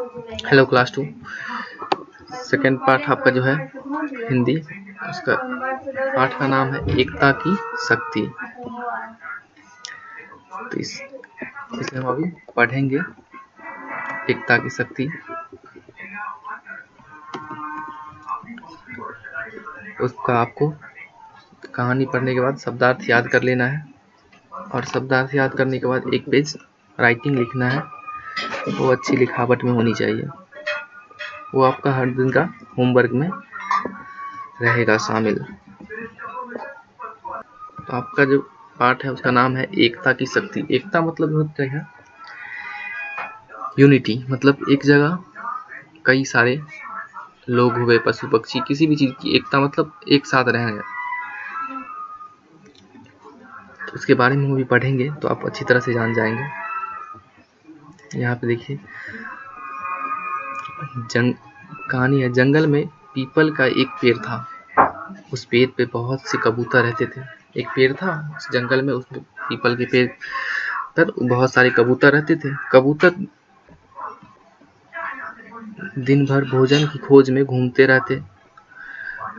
Hello class 2 second part आपका जो है हिंदी, उसका पाठ का नाम है एकता की शक्ति। तो इसे हम अभी पढ़ेंगे। एकता की शक्ति। उसका आपको कहानी पढ़ने के बाद शब्दार्थ याद कर लेना है, और शब्दार्थ याद करने के बाद एक पेज राइटिंग लिखना है। वो अच्छी लिखावट में होनी चाहिए। वो आपका हर दिन का होमवर्क में रहेगा शामिल। तो आपका जो पाठ है उसका नाम है एकता की शक्ति। एकता मतलब होता है यूनिटी, मतलब एक जगह कई सारे लोग हुए, पशु पक्षी, किसी भी चीज की एकता मतलब एक साथ रहना। तो उसके बारे में हम भी पढ़ेंगे तो आप अच्छी तरह से जान जाएंगे। यहाँ पे देखिए कहानी है। जंगल में पीपल का एक पेड़ था। उस पेड़ पे बहुत से कबूतर रहते थे। एक पेड़ था उस जंगल में, उसमें पीपल के पेड़ पर बहुत सारे कबूतर रहते थे। कबूतर दिन भर भोजन की खोज में घूमते रहते।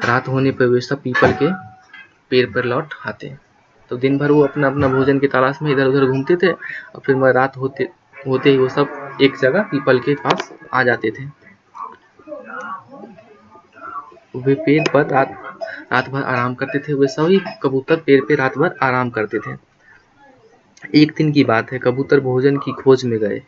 रात होने पर वे सब पीपल के पेड़ पर लौट आते। तो दिन भर वो अपना अपना भोजन की तलाश में इधर उधर घूमते थे, और फिर रात होते ही वो सब एक जगह पीपल के पास आ जाते थे। वे पेड़ पर रात भर आराम करते थे। वे सभी कबूतर पेड़ पे रात भर आराम करते थे। एक दिन की बात है, कबूतर भोजन की खोज में गए।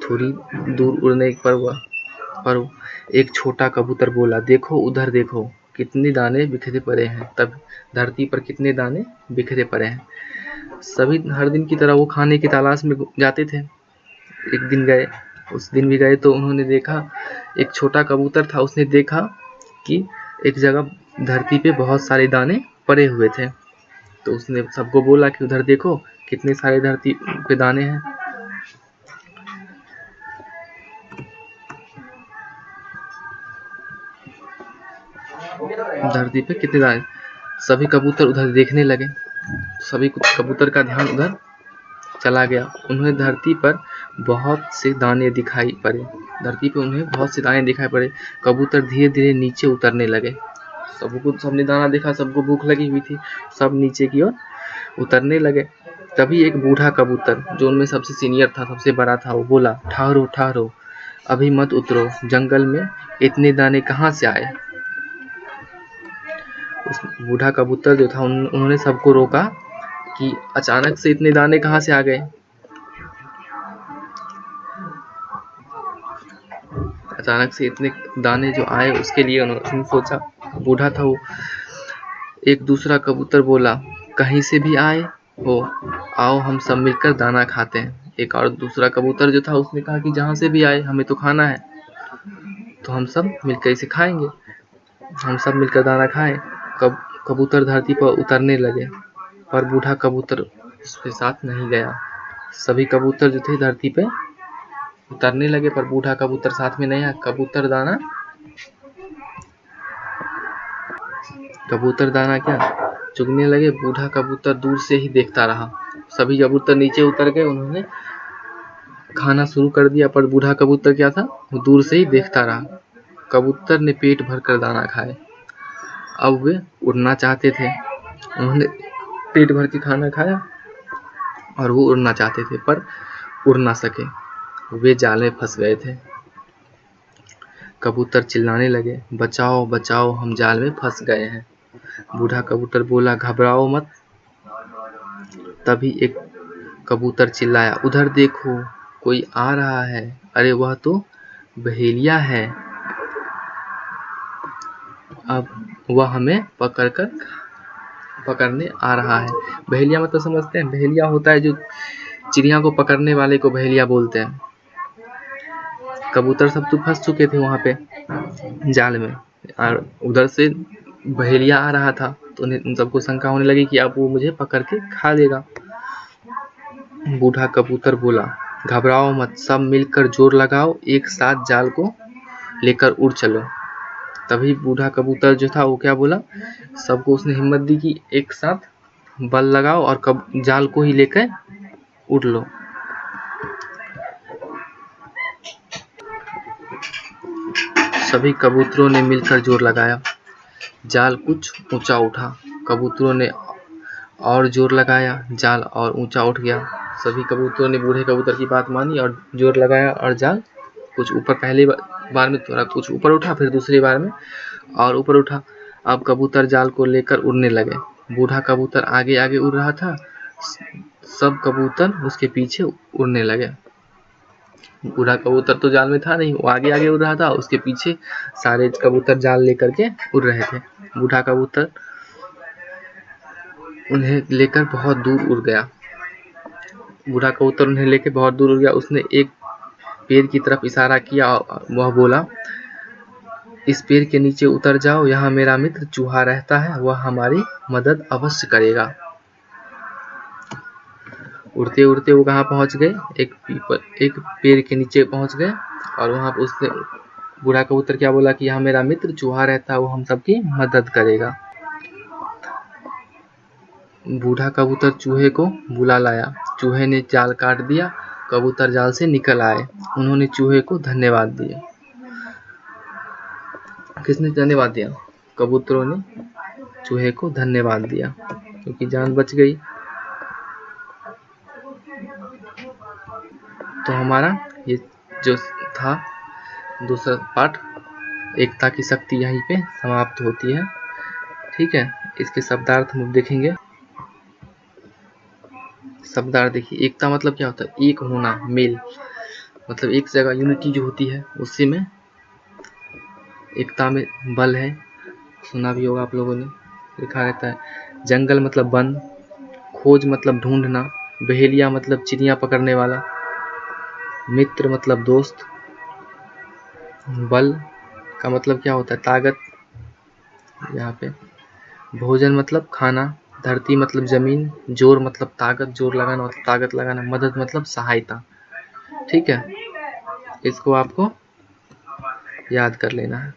थोड़ी दूर उड़ने पर एक छोटा कबूतर बोला, देखो उधर देखो, कितने दाने बिखरे पड़े हैं। तब धरती पर कितने दाने बिखरे पड़े हैं। सभी हर दिन की तरह वो खाने की तलाश में जाते थे। एक दिन गए, उस दिन भी गए तो उन्होंने देखा, एक छोटा कबूतर था, उसने देखा कि एक जगह धरती पे बहुत सारे दाने पड़े हुए थे। तो उसने सबको बोला कि उधर देखो, कितने सारे धरती पे दाने हैं। धरती पे कितने दाने। सभी कबूतर उधर देखने लगे। सभी कबूतर का ध्यान उधर चला गया। उन्हें धरती पर बहुत से दाने दिखाई पड़े। धरती पे उन्हें बहुत से दाने दिखाई पड़े। कबूतर धीरे धीरे नीचे उतरने लगे। सबने दाना देखा, सबको भूख लगी हुई थी, सब नीचे की ओर उतरने लगे। तभी एक बूढ़ा कबूतर, जो उनमें सबसे सीनियर था, सबसे बड़ा था, वो बोला, ठहरो ठहरो, अभी मत उतरो, जंगल में इतने दाने कहाँ से आए। उस बूढ़ा कबूतर जो था, उन्होंने सबको रोका कि अचानक से इतने दाने कहाँ से आ गए। अचानक से इतने दाने जो आए, उसके लिए उन्होंने सोचा। बूढ़ा था वो। एक दूसरा कबूतर बोला, कहीं से भी आए हो, आओ हम सब मिलकर दाना खाते हैं। एक और दूसरा कबूतर जो था, उसने कहा कि जहाँ से भी आए, हमें तो खाना है, तो हम सब मिलकर इसे खाएंगे। हम सब मिलकर दाना खाएं। कबूतर धरती पर उतरने लगे, पर बूढ़ा कबूतर उसके साथ नहीं गया। सभी कबूतर जो थे धरती पे उतरने लगे, पर बूढ़ा कबूतर साथ में नहीं आया। कबूतर दाना क्या चुगने लगे। बूढ़ा कबूतर दूर से ही देखता रहा। सभी कबूतर नीचे उतर गए, उन्होंने खाना शुरू कर दिया, पर बूढ़ा कबूतर क्या था, वो दूर से ही देखता रहा। कबूतर ने पेट भरकर दाना खाए। अब वे उड़ना चाहते थे। उन्होंने पेट भर के खाना खाया और वो उड़ना चाहते थे, पर उड़ ना सके। वे जाल में फंस गए थे। कबूतर चिल्लाने लगे, बचाओ बचाओ, हम जाल में फंस गए हैं। बूढ़ा कबूतर बोला, घबराओ मत। तभी एक कबूतर चिल्लाया, उधर देखो, कोई आ रहा है। अरे वह तो बहेलिया है। अब वह हमें पकड़ने आ रहा है। बहेलिया मतलब समझते हैं? बहेलिया होता है जो चिड़िया को पकड़ने वाले को बहेलिया बोलते हैं। कबूतर सब तो फंस चुके थे वहां पे जाल में, और उधर से बहेलिया आ रहा था, तो उन सबको शंका होने लगी कि अब वो मुझे पकड़ के खा लेगा। बूढ़ा कबूतर बोला, घबराओ मत, सब मिलकर जोर लगाओ, एक साथ जाल को लेकर उड़ चलो। तभी बूढ़ा कबूतर जो था वो क्या बोला, सबको उसने हिम्मत दी कि एक साथ बल लगाओ और जाल को ही लेकर उड़ लो। सभी कबूतरों ने मिलकर जोर लगाया। जाल कुछ ऊंचा उठा। कबूतरों ने और जोर लगाया, जाल और ऊंचा उठ गया। सभी कबूतरों ने बूढ़े कबूतर की बात मानी और जोर लगाया और जाल कुछ ऊपर, पहली बार में थोड़ा कुछ ऊपर उठा, फिर दूसरी बार में और ऊपर उठा। अब कबूतर जाल को लेकर उड़ने लगे। बूढ़ा कबूतर आगे आगे उड़ रहा था, सब कबूतर उसके पीछे उड़ने लगे। बूढ़ा कबूतर तो जाल में था नहीं, वो आगे आगे उड़ रहा था, उसके पीछे सारे कबूतर जाल लेकर के उड़ रहे थे। बूढ़ा कबूतर उन्हें लेकर बहुत दूर उड़ गया। बूढ़ा कबूतर उन्हें लेकर बहुत दूर उड़ गया। उसने एक पेड़ की तरफ इशारा किया और वह बोला, इस पेड़ के नीचे उतर जाओ, यहाँ मेरा मित्र चूहा रहता है, वह हमारी मदद अवश्य करेगा। उड़ते उड़ते वो कहाँ पहुँच गए? एक पेड़ के नीचे पहुँच गए और वहाँ पर उसने बूढ़ा कबूतर क्या बोला कि यहाँ मेरा मित्र चूहा रहता है, वो हम सबकी मदद करेगा। बूढ़ा कबूतर चूहे को बुला लाया। चूहे ने जाल काट दिया। कबूतर जाल से निकल आए। उन्होंने चूहे को धन्यवाद दिया। किसने धन्यवाद दिया? कबूतरों ने चूहे को धन्यवाद दिया क्योंकि जान बच गई। तो हमारा ये जो था दूसरा पार्ट, एकता की शक्ति, यहीं पे समाप्त होती है। ठीक है, इसके शब्दार्थ हम देखेंगे। शब्दार्थ देखिए, एकता मतलब क्या होता है? एक होना, मेल, मतलब एक जगह यूनिटी जो होती है उसी में एकता में बल है। सुना भी होगा आप लोगों ने, लिखा रहता है। जंगल मतलब वन, खोज मतलब ढूंढना, बहेलिया मतलब चिड़िया पकड़ने वाला, मित्र मतलब दोस्त, बल का मतलब क्या होता है? ताकत यहाँ पे, भोजन मतलब खाना, धरती मतलब जमीन, जोर मतलब ताकत, जोर लगाना मतलब ताकत लगाना, मदद मतलब सहायता। ठीक है, इसको आपको याद कर लेना है।